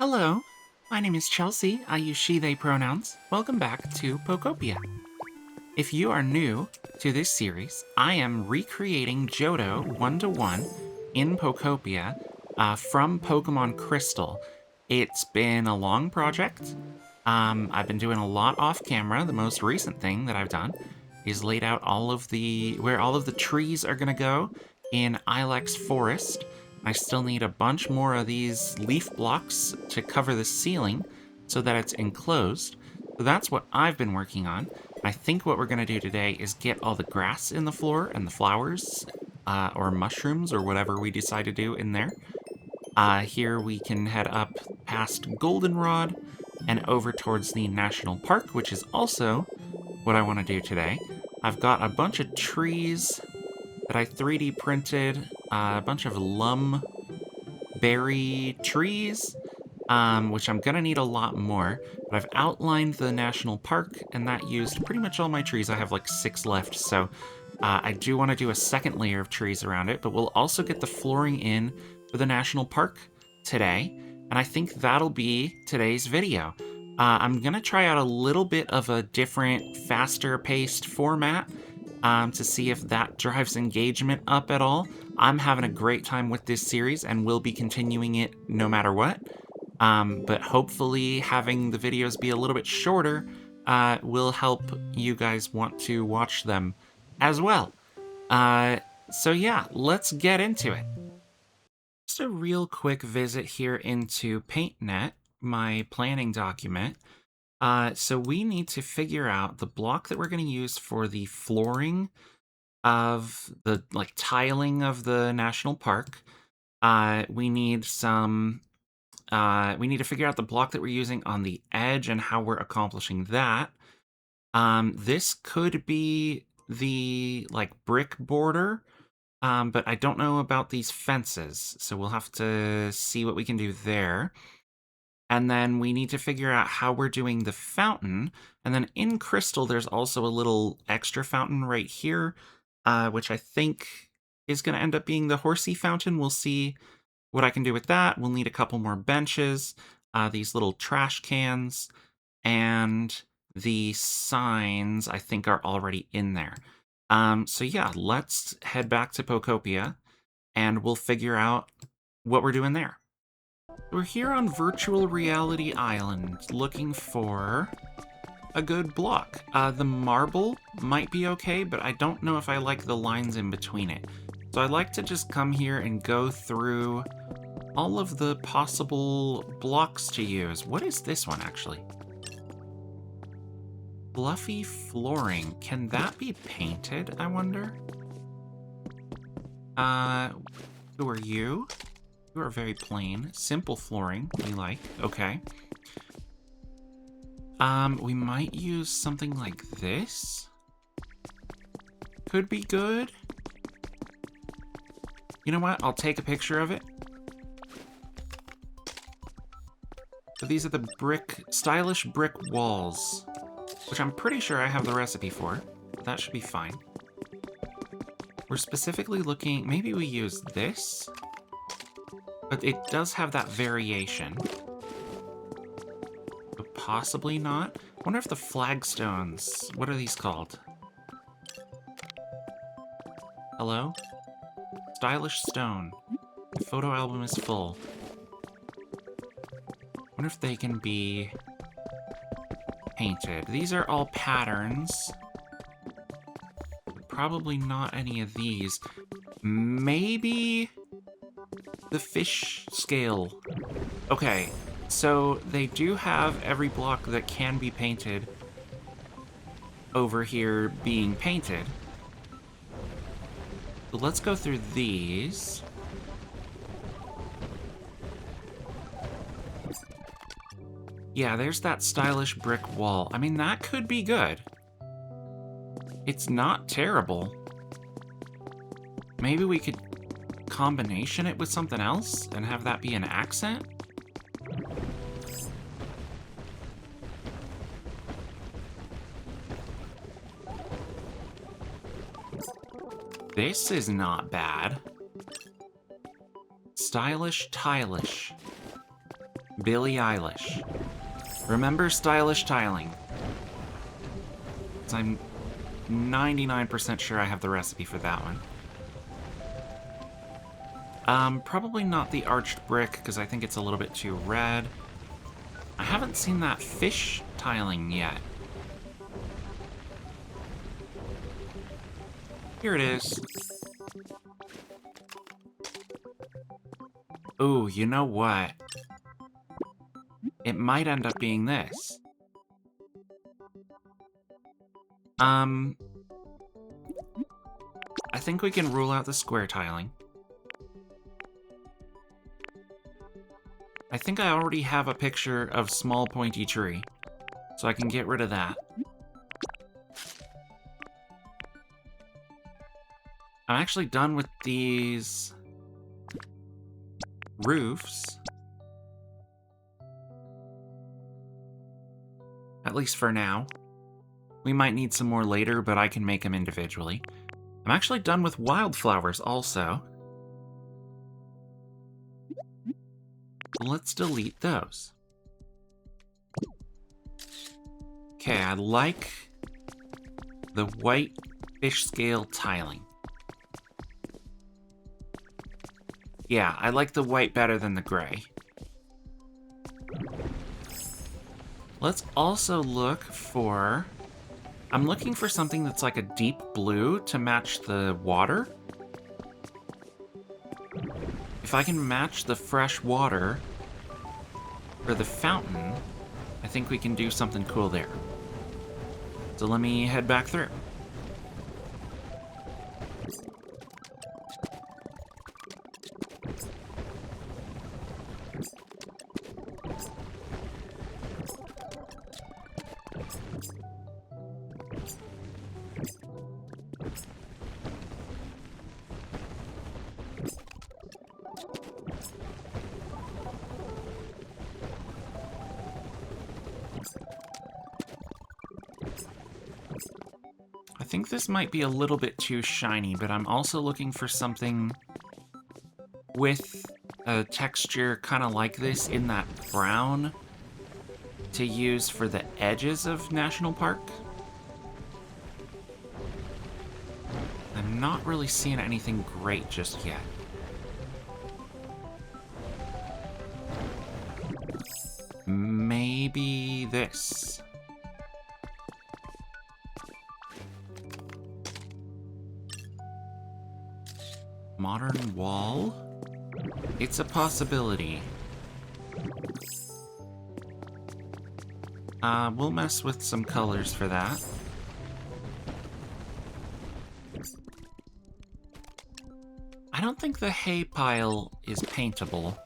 Hello, my name is Chelsea. I use she, they pronouns. Welcome back to POKOPIA. If you are new to this series, I am recreating Johto 1-to-1 in POKOPIA from Pokemon Crystal. It's been a long project. I've been doing a lot off camera. The most recent thing that I've done is laid out where all of the trees are gonna go in Ilex Forest. I still need a bunch more of these leaf blocks to cover the ceiling so that it's enclosed. So that's what I've been working on. I think what we're gonna do today is get all the grass in the floor and the flowers, or mushrooms, or whatever we decide to do in there. Here we can head up past Goldenrod and over towards the National Park, which is also what I want to do today. I've got a bunch of trees that I 3D printed, a bunch of lum berry trees, which I'm gonna need a lot more, but I've outlined the National Park, and that used pretty much all my trees. I have like 6 left, so I do want to do a second layer of trees around it, but we'll also get the flooring in for the National Park today, and I think that'll be today's video. I'm gonna try out a little bit of a different, faster-paced format to see if that drives engagement up at all. I'm having a great time with this series and will be continuing it no matter what. But hopefully having the videos be a little bit shorter will help you guys want to watch them as well. So yeah, let's get into it. Just a real quick visit here into PaintNet, my planning document. So we need to figure out the block that we're going to use for the flooring of the tiling of the national park. We need to figure out the block that we're using on the edge and how we're accomplishing that. This could be the brick border, but I don't know about these fences, so we'll have to see what we can do there. And then we need to figure out how we're doing the fountain. And then in Crystal, there's also a little extra fountain right here, which I think is going to end up being the horsey fountain. We'll see what I can do with that. We'll need a couple more benches, these little trash cans, and the signs I think are already in there. So yeah, let's head back to POKOPIA, and we'll figure out what we're doing there. We're here on Virtual Reality Island, looking for a good block. The marble might be okay, but I don't know if I like the lines in between it. So I like to just come here and go through all of the possible blocks to use. What is this one, actually? Fluffy flooring. Can that be painted, I wonder? Who are you? You are very plain. Simple flooring, we like. Okay. We might use something like this. Could be good. You know what? I'll take a picture of it. So these are the stylish brick walls, which I'm pretty sure I have the recipe for, but that should be fine. We're specifically looking, maybe we use this, but it does have that variation. But possibly not. I wonder if the flagstones, what are these called? Hello? Stylish stone. The photo album is full. I wonder if they can be painted. These are all patterns. Probably not any of these. Maybe the fish scale. Okay, so they do have every block that can be painted over here being painted. So let's go through these. Yeah, there's that stylish brick wall. I mean, that could be good. It's not terrible. Maybe we could combination it with something else and have that be an accent? This is not bad. Stylish, tilish. Billie Eilish. Remember stylish tiling. So I'm 99% sure I have the recipe for that one. Probably not the arched brick, because I think it's a little bit too red. I haven't seen that fish tiling yet. Here it is. Ooh, you know what? It might end up being this. I think we can rule out the square tiling. I think I already have a picture of small pointy tree, so I can get rid of that. I'm actually done with these roofs. At least for now. We might need some more later, but I can make them individually. I'm actually done with wildflowers also. Let's delete those. Okay, I like the white fish scale tiling. Yeah, I like the white better than the gray. Let's also look for... I'm looking for something that's like a deep blue to match the water. If I can match the fresh water for the fountain, I think we can do something cool there. So let me head back through. I think this might be a little bit too shiny, but I'm also looking for something with a texture kind of like this in that brown to use for the edges of National Park. I'm not really seeing anything great just yet. Maybe this. Modern wall? It's a possibility. We'll mess with some colors for that. I don't think the hay pile is paintable.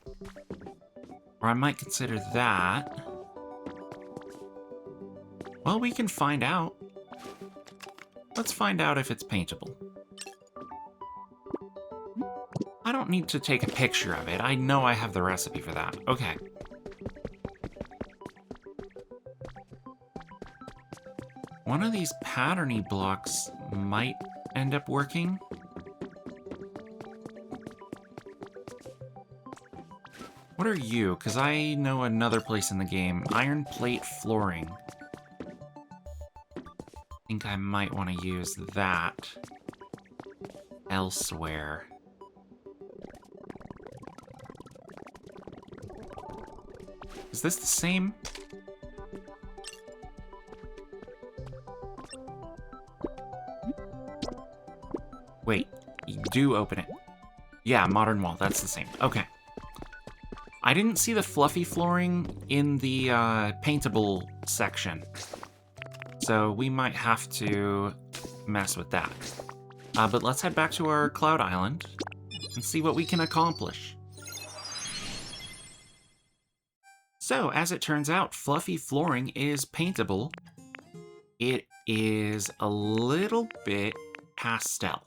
Or I might consider that. Well, we can find out. Let's find out if it's paintable. I don't need to take a picture of it. I know I have the recipe for that. Okay. One of these patterny blocks might end up working. What are you? Because I know another place in the game. Iron plate flooring. I think I might want to use that elsewhere. Is this the same? Wait, you do open it. Yeah, modern wall, that's the same. Okay. I didn't see the fluffy flooring in the paintable section. So we might have to mess with that. But let's head back to our Cloud Island and see what we can accomplish. So, as it turns out, fluffy flooring is paintable. It is a little bit pastel.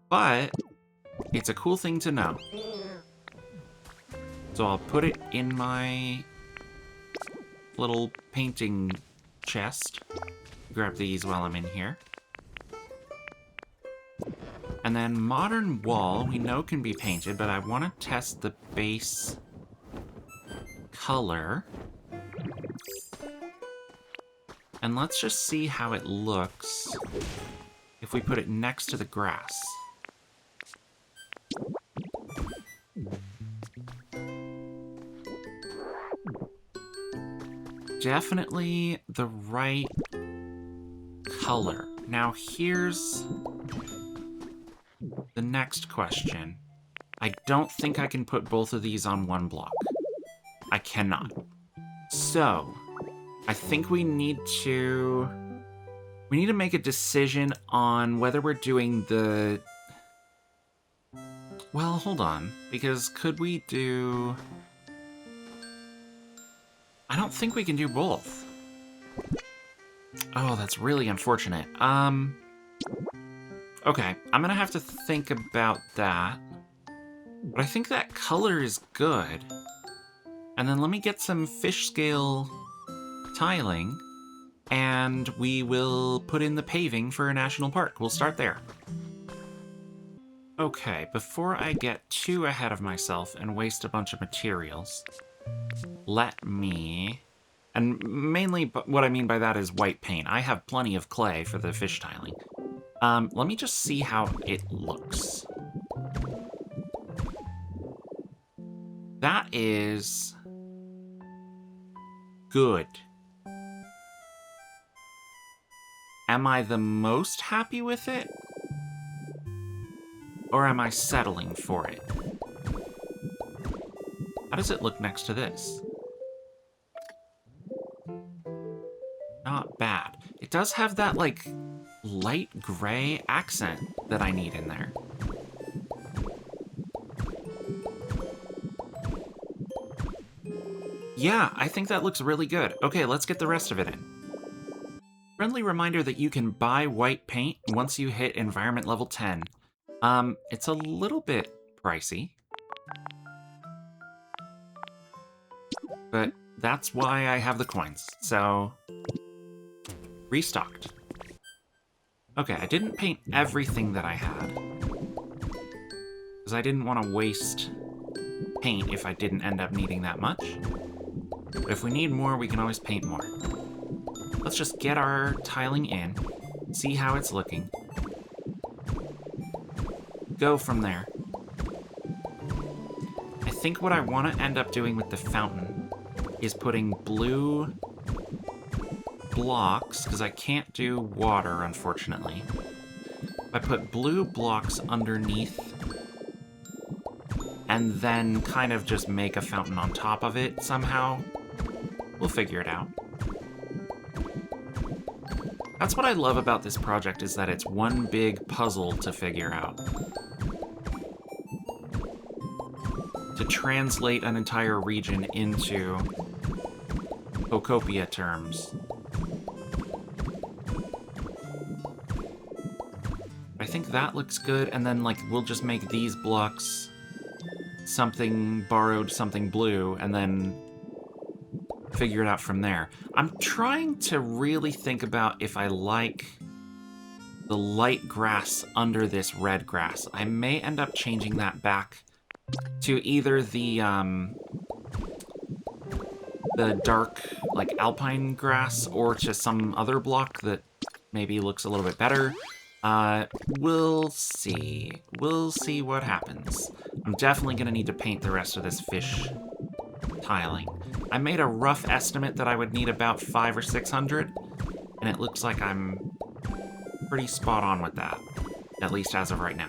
But it's a cool thing to know. So I'll put it in my little painting chest. Grab these while I'm in here. And then modern wall, we know can be painted, but I want to test the base color. And let's just see how it looks if we put it next to the grass. Definitely the right color. Now here's the next question. I don't think I can put both of these on one block. I cannot. So, I think we need to make a decision on whether we're doing the... Well, hold on, because could we do... I don't think we can do both. Oh, that's really unfortunate. Okay, I'm gonna have to think about that. But I think that color is good. And then let me get some fish scale tiling, and we will put in the paving for a national park. We'll start there. Okay, before I get too ahead of myself and waste a bunch of materials, let me... And mainly what I mean by that is white paint. I have plenty of clay for the fish tiling. Let me just see how it looks. That is... good. Am I the most happy with it? Or am I settling for it? How does it look next to this? Not bad. It does have that, like, light gray accent that I need in there. Yeah, I think that looks really good. Okay, let's get the rest of it in. Friendly reminder that you can buy white paint once you hit environment level 10. It's a little bit pricey. But that's why I have the coins, so... restocked. Okay, I didn't paint everything that I had. Because I didn't want to waste paint if I didn't end up needing that much. But if we need more, we can always paint more. Let's just get our tiling in, see how it's looking. Go from there. I think what I want to end up doing with the fountain is putting blue blocks, because I can't do water, unfortunately. I put blue blocks underneath and then kind of just make a fountain on top of it somehow. We'll figure it out. That's what I love about this project, is that it's one big puzzle to figure out. To translate an entire region into POKOPIA terms. I think that looks good, and then, like, we'll just make these blocks something borrowed, something blue, and then figure it out from there. I'm trying to really think about if I like the light grass under this red grass. I may end up changing that back to either the dark, like, alpine grass, or to some other block that maybe looks a little bit better. We'll see. We'll see what happens. I'm definitely gonna need to paint the rest of this fish tiling. I made a rough estimate that I would need about 500 or 600, and it looks like I'm pretty spot on with that, at least as of right now.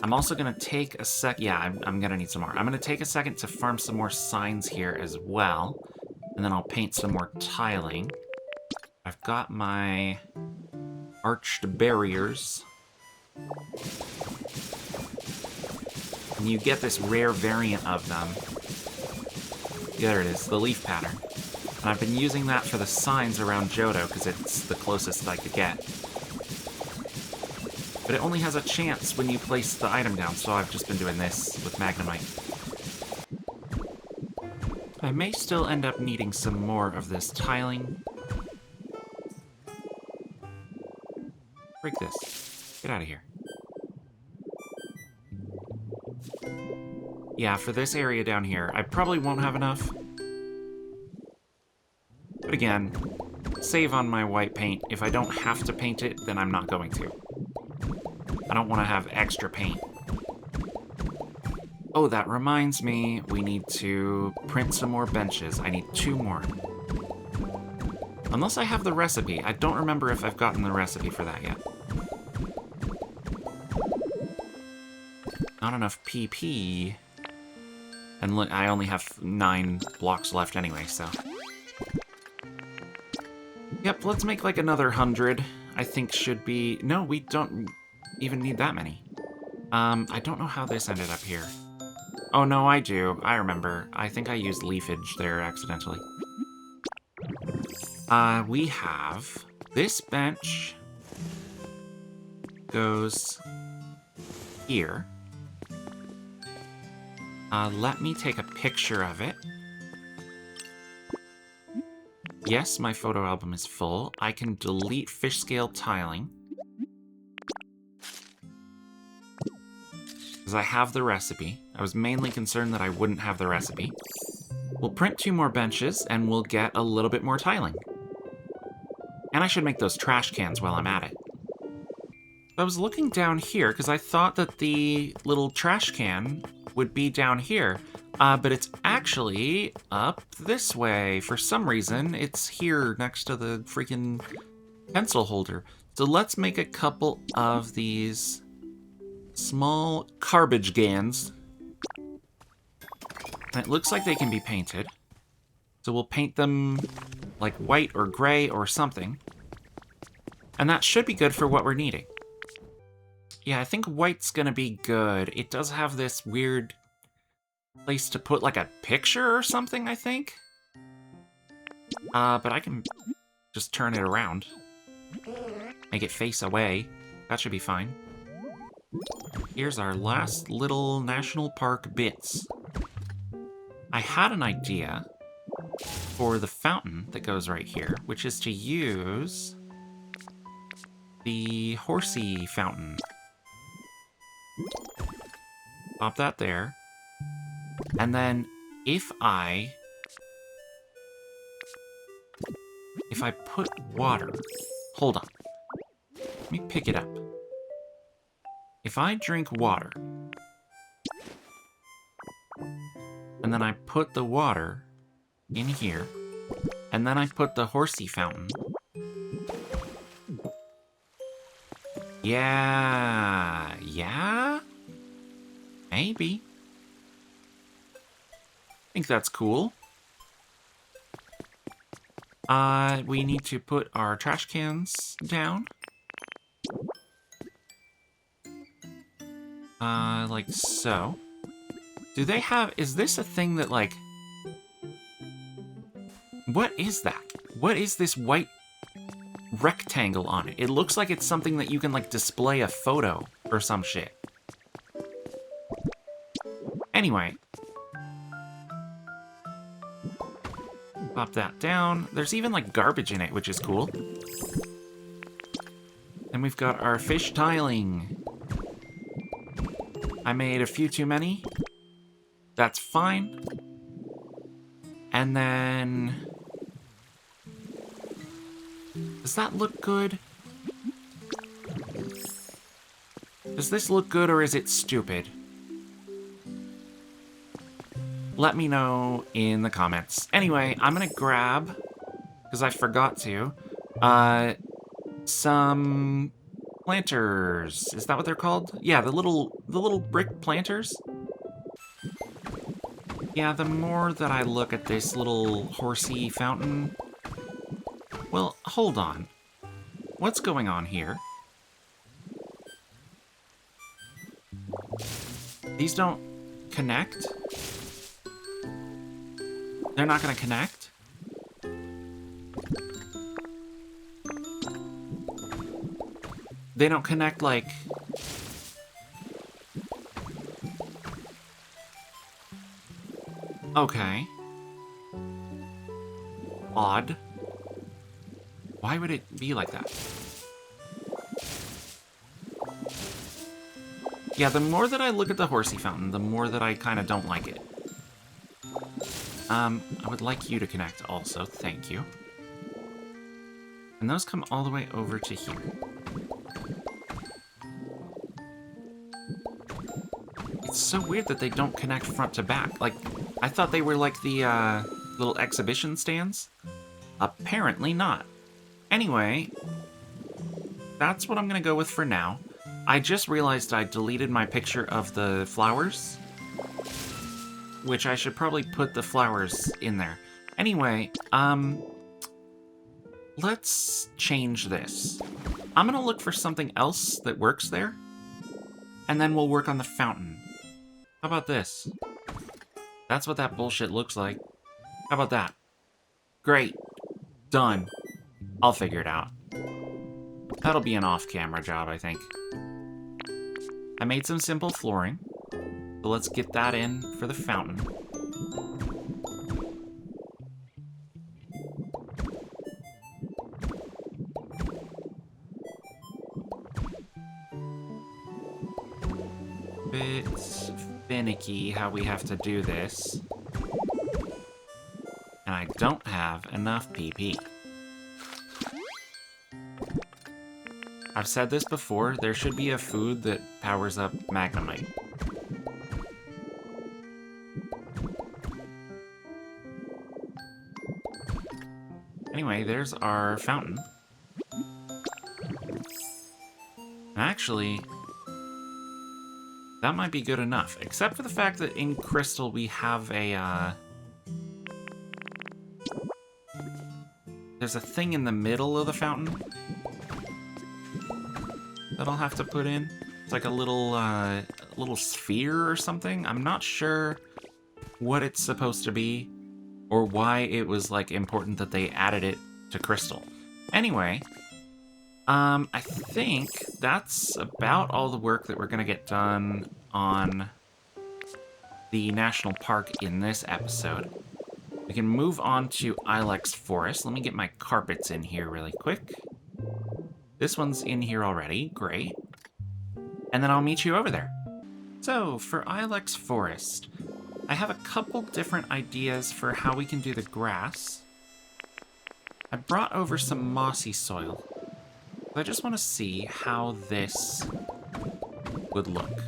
I'm also gonna take a sec. Yeah, I'm gonna need some more. I'm gonna take a second to farm some more signs here as well, and then I'll paint some more tiling. I've got my arched barriers. And you get this rare variant of them. There it is, the leaf pattern. And I've been using that for the signs around Johto, because it's the closest I could get. But it only has a chance when you place the item down, so I've just been doing this with Magnemite. I may still end up needing some more of this tiling. Break this. Get out of here. Yeah, for this area down here, I probably won't have enough. But again, save on my white paint. If I don't have to paint it, then I'm not going to. I don't want to have extra paint. Oh, that reminds me, we need to print some more benches. I need 2 more. Unless I have the recipe. I don't remember if I've gotten the recipe for that yet. Not enough PP. And I only have 9 blocks left anyway, so... Yep, let's make like another 100. I think should be... No, we don't even need that many. I don't know how this ended up here. Oh, no, I do. I remember. I think I used leafage there accidentally. We have this bench goes here. Let me take a picture of it. Yes, my photo album is full. I can delete fish scale tiling. Because I have the recipe. I was mainly concerned that I wouldn't have the recipe. We'll print 2 more benches, and we'll get a little bit more tiling. And I should make those trash cans while I'm at it. I was looking down here, because I thought that the little trash can would be down here. But it's actually up this way. For some reason, it's here next to the freaking pencil holder. So let's make a couple of these small garbage cans. And it looks like they can be painted. So we'll paint them like white or gray or something. And that should be good for what we're needing. Yeah, I think white's gonna be good. It does have this weird place to put like a picture or something, I think. But I can just turn it around. Make it face away. That should be fine. Here's our last little national park bits. I had an idea for the fountain that goes right here, which is to use the horsey fountain. Pop that there. And then if I put water, hold on, let me pick it up. If I drink water, and then I put the water in here, and then I put the horsey fountain. Yeah, maybe. I think that's cool. We need to put our trash cans down. Like so. Do they have... Is this a thing that, like... What is that? What is this white rectangle on it? It looks like it's something that you can, like, display a photo or some shit. Anyway. Pop that down. There's even, like, garbage in it, which is cool. And we've got our fish tiling. I made a few too many. That's fine. And then... Does that look good? Does this look good or is it stupid? Let me know in the comments. Anyway, I'm gonna grab, because I forgot to, some planters. Is that what they're called? Yeah, the little brick planters. Yeah, the more that I look at this little horsey fountain... Well, hold on. What's going on here? These don't connect? They're not gonna connect? They don't connect like... Okay. Odd. Why would it be like that? Yeah, the more that I look at the horsey fountain, the more that I kind of don't like it. I would like you to connect also, thank you. And those come all the way over to here. It's so weird that they don't connect front to back. Like, I thought they were like the little exhibition stands. Apparently not. Anyway, that's what I'm gonna go with for now. I just realized I deleted my picture of the flowers, which I should probably put the flowers in there. Anyway, let's change this. I'm gonna look for something else that works there, and then we'll work on the fountain. How about this? That's what that bullshit looks like. How about that? Great. Done. I'll figure it out. That'll be an off-camera job, I think. I made some simple flooring, so let's get that in for the fountain. Bit finicky how we have to do this. And I don't have enough PP. I've said this before, there should be a food that powers up Magnemite. Anyway, there's our fountain. Actually, that might be good enough, except for the fact that in Crystal we have a, there's a thing in the middle of the fountain that I'll have to put in. It's like a little sphere or something. I'm not sure what it's supposed to be or why it was like important that they added it to Crystal. Anyway, I think that's about all the work that we're gonna get done on the national park in this episode. We can move on to Ilex Forest. Let me get my carpets in here really quick. This one's in here already, great. And then I'll meet you over there. So, for Ilex Forest, I have a couple different ideas for how we can do the grass. I brought over some mossy soil. I just want to see how this would look.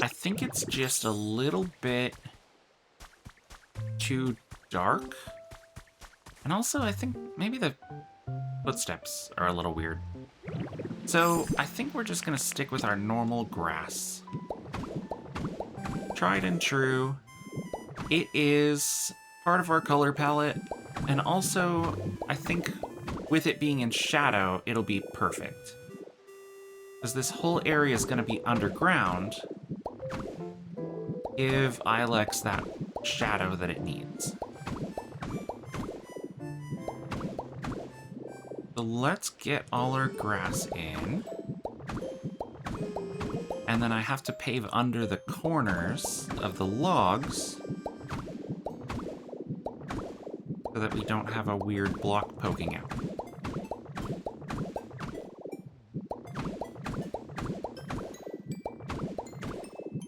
I think it's just a little bit too dark. And also, I think maybe the footsteps are a little weird. So, I think we're just gonna stick with our normal grass. Tried and true. It is part of our color palette, and also, I think with it being in shadow, it'll be perfect. Because this whole area is gonna be underground. Give Ilex that shadow that it needs. So let's get all our grass in. And then I have to pave under the corners of the logs so that we don't have a weird block poking out.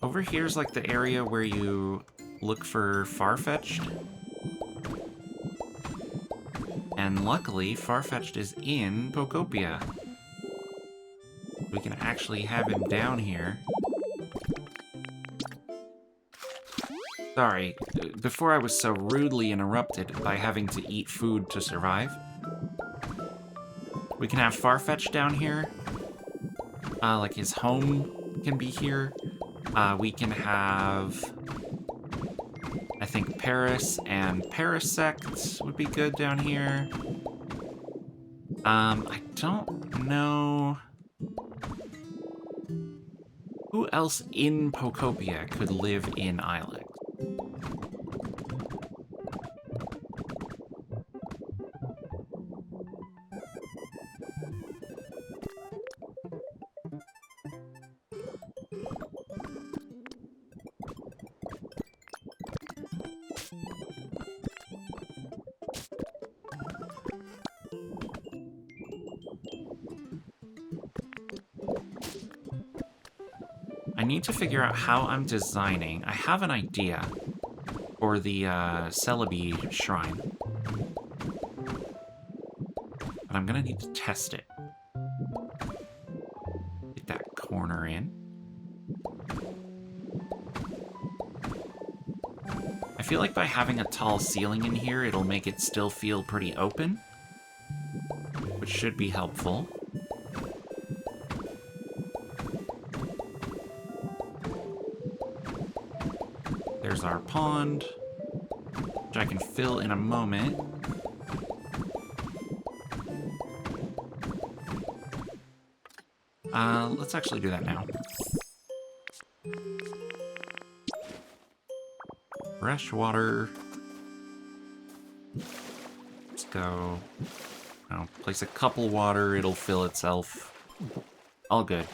Over here's like the area where you look for Farfetch'd. And luckily, Farfetch'd is in POKOPIA. We can actually have him down here. Sorry, before I was so rudely interrupted by having to eat food to survive. We can have Farfetch'd down here. Like his home can be here. We can have, I think, Paris and Parasect would be good down here. I don't know who else in POKOPIA could live in Ilex. need to figure out how I'm designing. I have an idea for the Celebi shrine. But I'm gonna need to test it. Get that corner in. I feel like by having a tall ceiling in here, it'll make it still feel pretty open, which should be helpful. There's our pond, which I can fill in a moment. Let's actually do that now. Fresh water. Let's go. Oh, place a couple water, it'll fill itself. All good.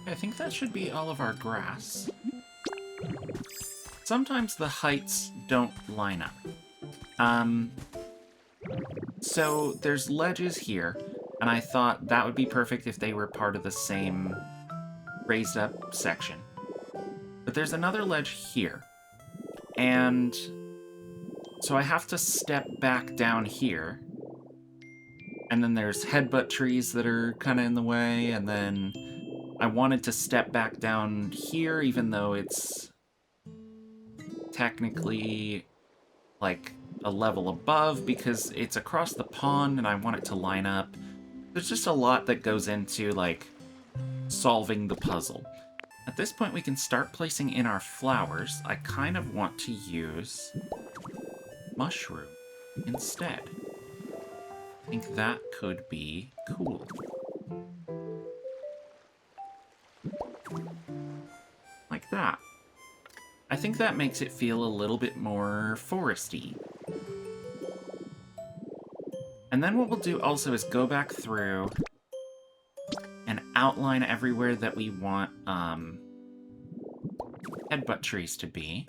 I think that should be all of our grass. Sometimes the heights don't line up. So there's ledges here, and I thought that would be perfect if they were part of the same raised up section. But there's another ledge here, and so I have to step back down here, and then there's headbutt trees that are kind of in the way, and then I wanted to step back down here, even though it's technically like a level above, because it's across the pond and I want it to line up. There's just a lot that goes into like solving the puzzle. At this point we can start placing in our flowers. I kind of want to use mushroom instead. I think that could be cool. Like that. I think that makes it feel a little bit more foresty. And then what we'll do also is go back through and outline everywhere that we want headbutt trees to be.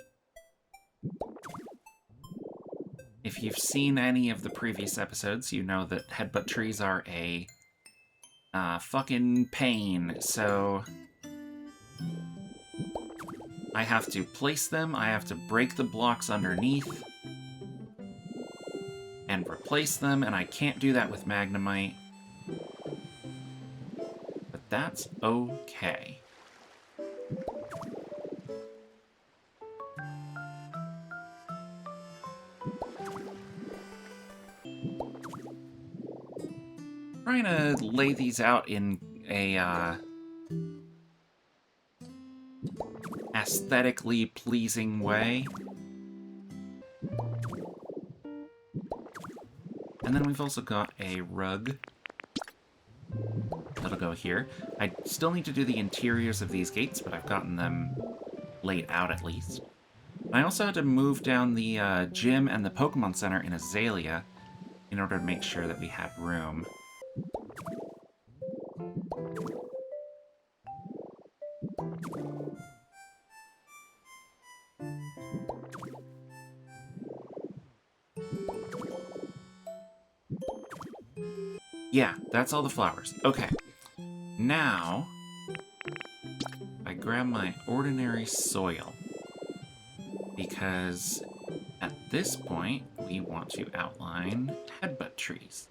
If you've seen any of the previous episodes, you know that headbutt trees are a fucking pain, so I have to place them, I have to break the blocks underneath, and replace them, and I can't do that with Magnemite. But that's okay. Trying to lay these out in a aesthetically pleasing way. And then we've also got a rug that'll go here. I still need to do the interiors of these gates, but I've gotten them laid out at least. I also had to move down the gym and the Pokemon Center in Azalea in order to make sure that we had room. Yeah, that's all the flowers. Okay. Now, I grab my ordinary soil, because at this point, we want to outline headbutt trees.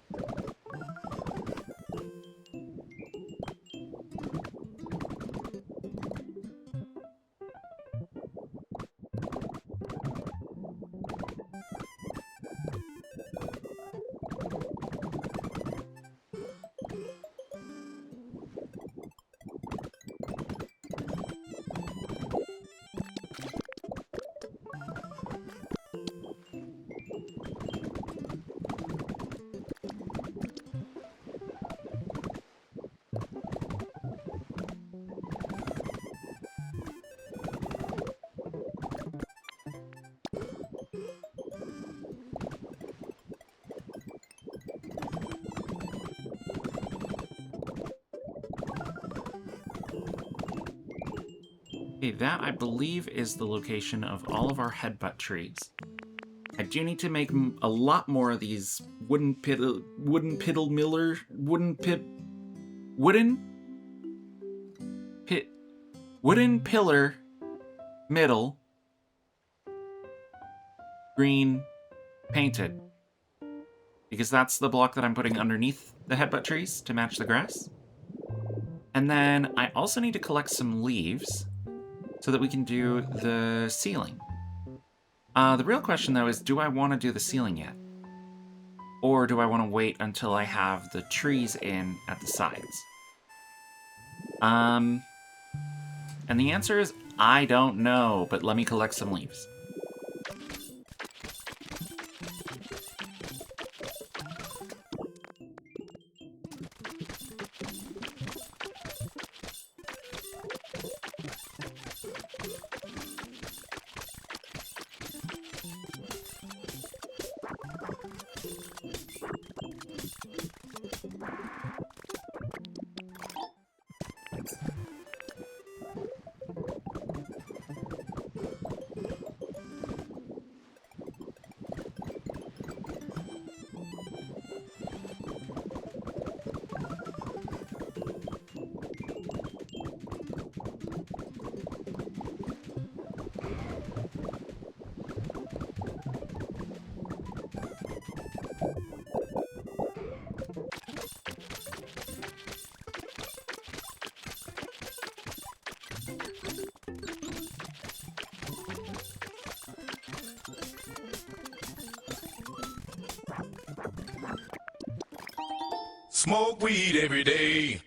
Okay, that, I believe, is the location of all of our headbutt trees. I do need to make a lot more of these wooden pillar middle green painted, because that's the block that I'm putting underneath the headbutt trees to match the grass. And then I also need to collect some leaves so that we can do the ceiling. The real question, though, is do I want to do the ceiling yet? Or do I want to wait until I have the trees in at the sides? And the answer is, I don't know, but let me collect some leaves. Smoke weed every day.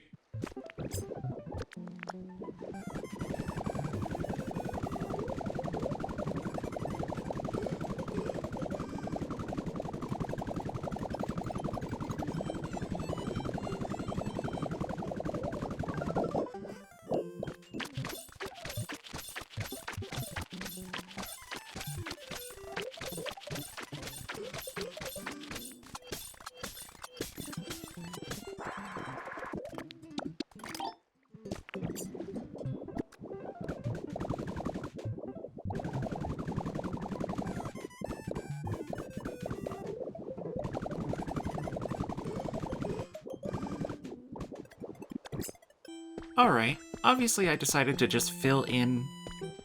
Alright, obviously I decided to just fill in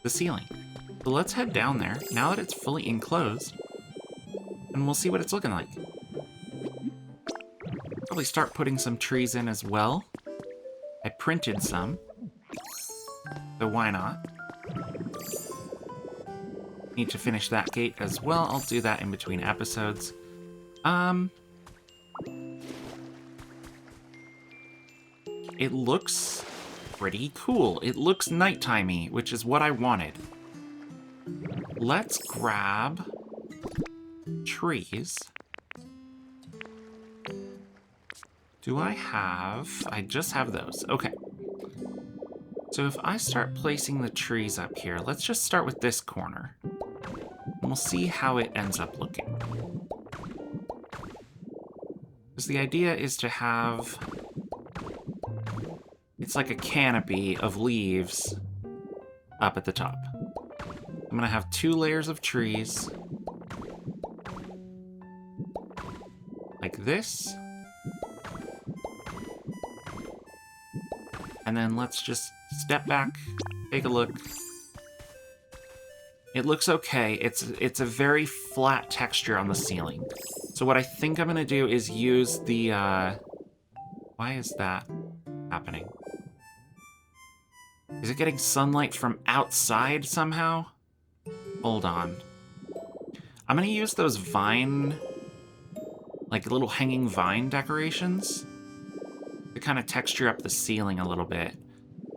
the ceiling. So let's head down there, now that it's fully enclosed, and we'll see what it's looking like. Probably start putting some trees in as well. I printed some, so why not? Need to finish that gate as well. I'll do that in between episodes. It looks pretty cool. It looks nighttimey, which is what I wanted. Let's grab trees. Do I have... I just have those. Okay. So if I start placing the trees up here, let's just start with this corner. And we'll see how it ends up looking. Because the idea is to have... It's like a canopy of leaves up at the top. I'm gonna have 2 layers of trees. Like this. And then let's just step back, take a look. It looks okay. It's a very flat texture on the ceiling. So what I think I'm gonna do is use the, why is that happening? Is it getting sunlight from outside somehow? Hold on. I'm gonna use those vine, like little hanging vine decorations to kind of texture up the ceiling a little bit.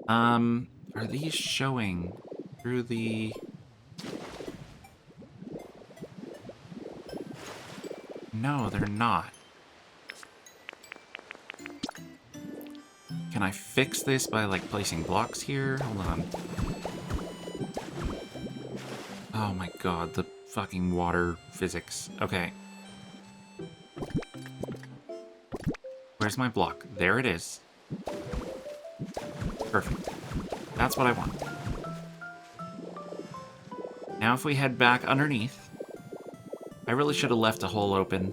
Are these showing through the... No, they're not. Can I fix this by, like, placing blocks here? Hold on. Oh my god, the fucking water physics. Okay. Where's my block? There it is. Perfect. That's what I want. Now if we head back underneath, I really should have left a hole open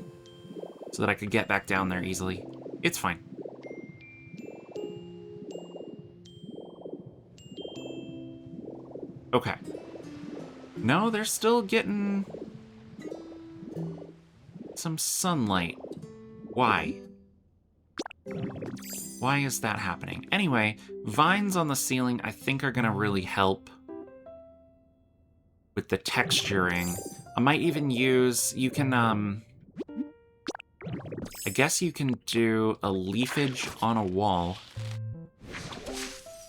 so that I could get back down there easily. It's fine. Okay. No, they're still getting some sunlight. Why? Why is that happening? Anyway, vines on the ceiling I think are gonna really help with the texturing. I might even use, you can, I guess you can do a leafage on a wall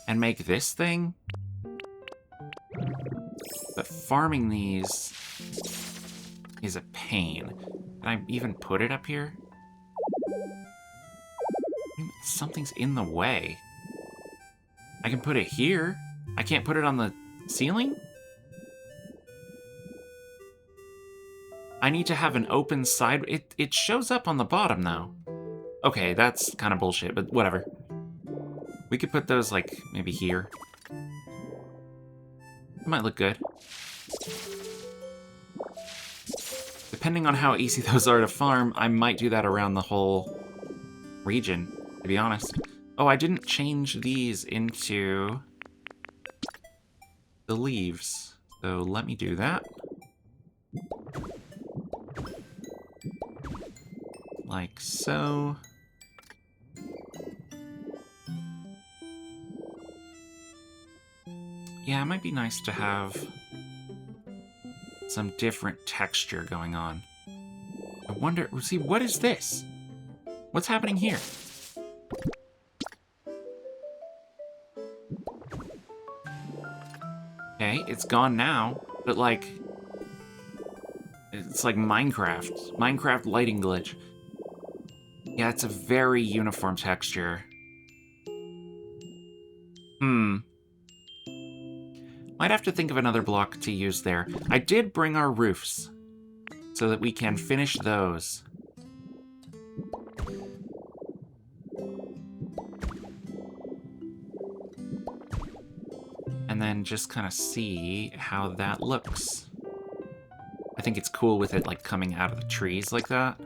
and make this thing. But farming these is a pain. Can I even put it up here? Something's in the way. I can put it here. I can't put it on the ceiling? I need to have an open side. It shows up on the bottom, though. Okay, that's kind of bullshit, but whatever. We could put those, like, maybe here. It might look good. Depending on how easy those are to farm, I might do that around the whole region, to be honest. Oh, I didn't change these into the leaves. So let me do that. Like so. Yeah, it might be nice to have some different texture going on. I wonder, see, what is this? What's happening here? Okay, it's gone now, but like, it's like Minecraft. Minecraft lighting glitch. Yeah, it's a very uniform texture. Might have to think of another block to use there. I did bring our roofs so that we can finish those. And then just kind of see how that looks. I think it's cool with it like coming out of the trees like that.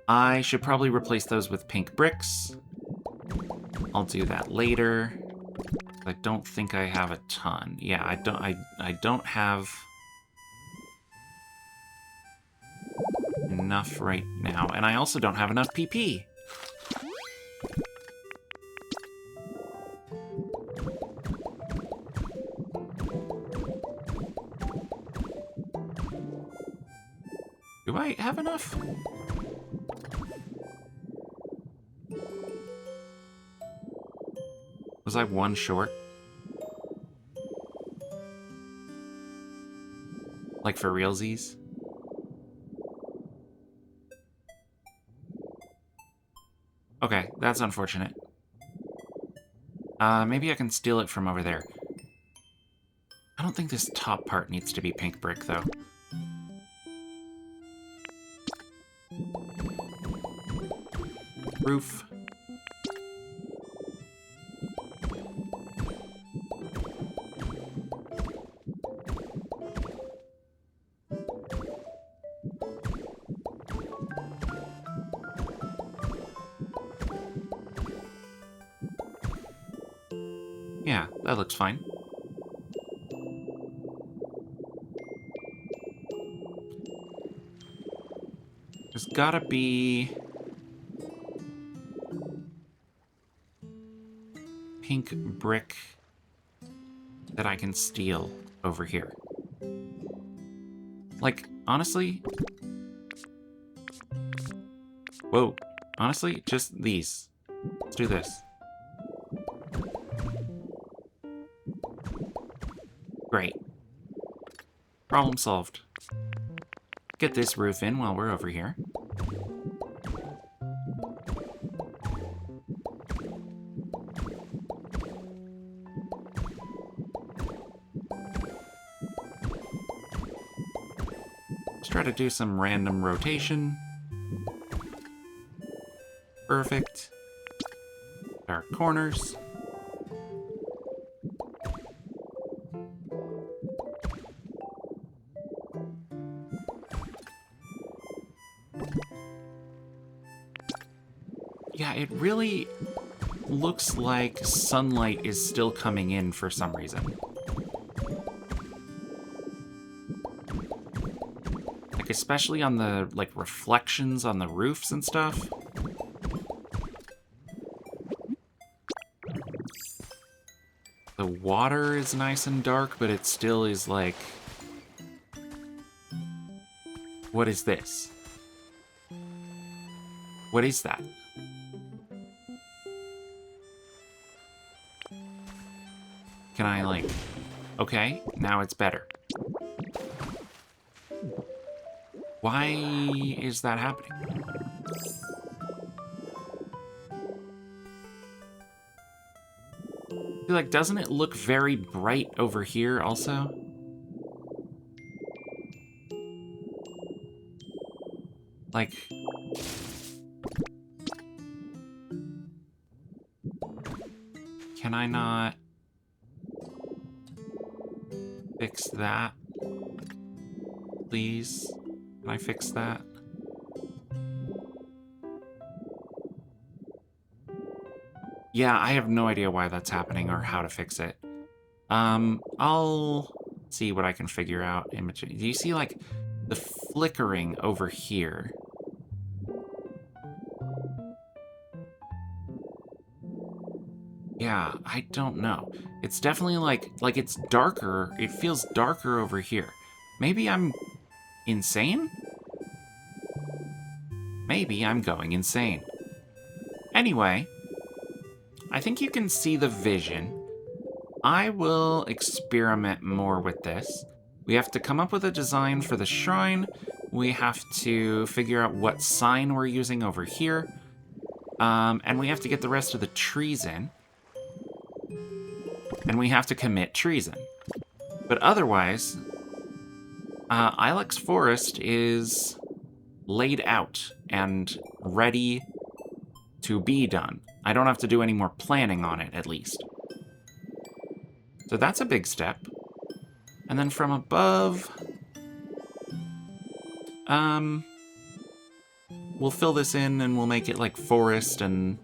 I should probably replace those with pink bricks. I'll do that later. I don't think I have a ton. Yeah, I don't have enough right now. And I also don't have enough PP. Do I have enough? Was I one short? Like for realsies? Okay, that's unfortunate. Maybe I can steal it from over there. I don't think this top part needs to be pink brick, though. Roof. Yeah, that looks fine. There's gotta be pink brick that I can steal over here. Like, honestly... Whoa. Honestly, just these. Let's do this. Great. Problem solved. Get this roof in while we're over here. Let's try to do some random rotation. Perfect. Dark corners. Yeah, it really looks like sunlight is still coming in for some reason. Like, especially on the, like, reflections on the roofs and stuff. The water is nice and dark, but it still is like... What is this? What is that? Can I, like... Okay, now it's better. Why is that happening? I feel like, doesn't it look very bright over here also? Like... Can I not... fix that? Please? Can I fix that? Yeah, I have no idea why that's happening or how to fix it. I'll see what I can figure out in between. Do you see, like, the flickering over here? Yeah, I don't know. It's definitely like it's darker. It feels darker over here. Maybe I'm insane? Maybe I'm going insane. Anyway, I think you can see the vision. I will experiment more with this. We have to come up with a design for the shrine. We have to figure out what sign we're using over here. And we have to get the rest of the trees in. And we have to commit treason. But otherwise, Ilex Forest is laid out and ready to be done. I don't have to do any more planning on it, at least. So that's a big step. And then from above, we'll fill this in and we'll make it like forest and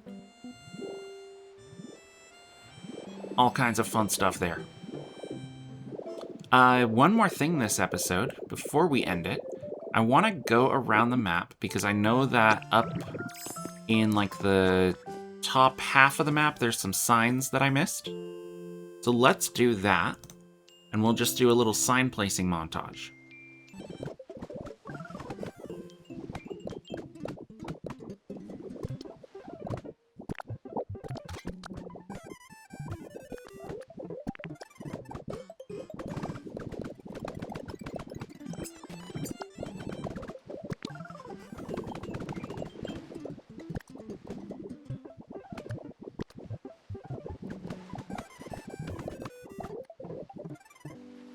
all kinds of fun stuff there. One more thing this episode, before we end it, I want to go around the map because I know that up in like the top half of the map, there's some signs that I missed. So let's do that, and we'll just do a little sign placing montage.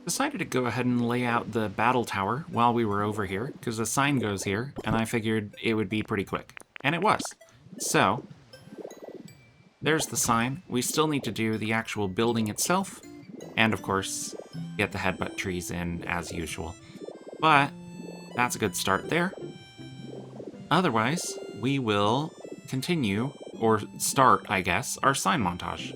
Decided to go ahead and lay out the battle tower while we were over here, because the sign goes here, and I figured it would be pretty quick. And it was. So, there's the sign. We still need to do the actual building itself, and of course, get the headbutt trees in as usual. But, that's a good start there. Otherwise, we will continue, or start, I guess, our sign montage.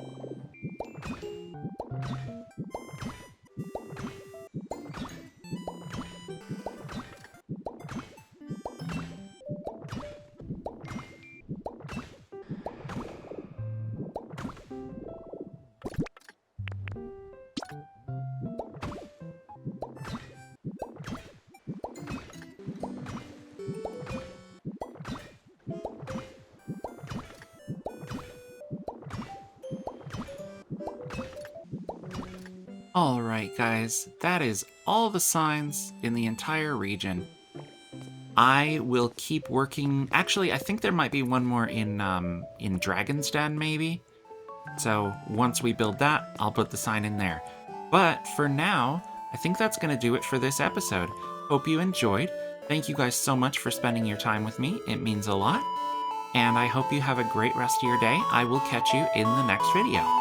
Alright guys, that is all the signs in the entire region. I will keep working. Actually, I think there might be one more in Dragon's Den, maybe? So once we build that, I'll put the sign in there. But for now, I think that's going to do it for this episode. Hope you enjoyed. Thank you guys so much for spending your time with me. It means a lot. and I hope you have a great rest of your day. I will catch you in the next video.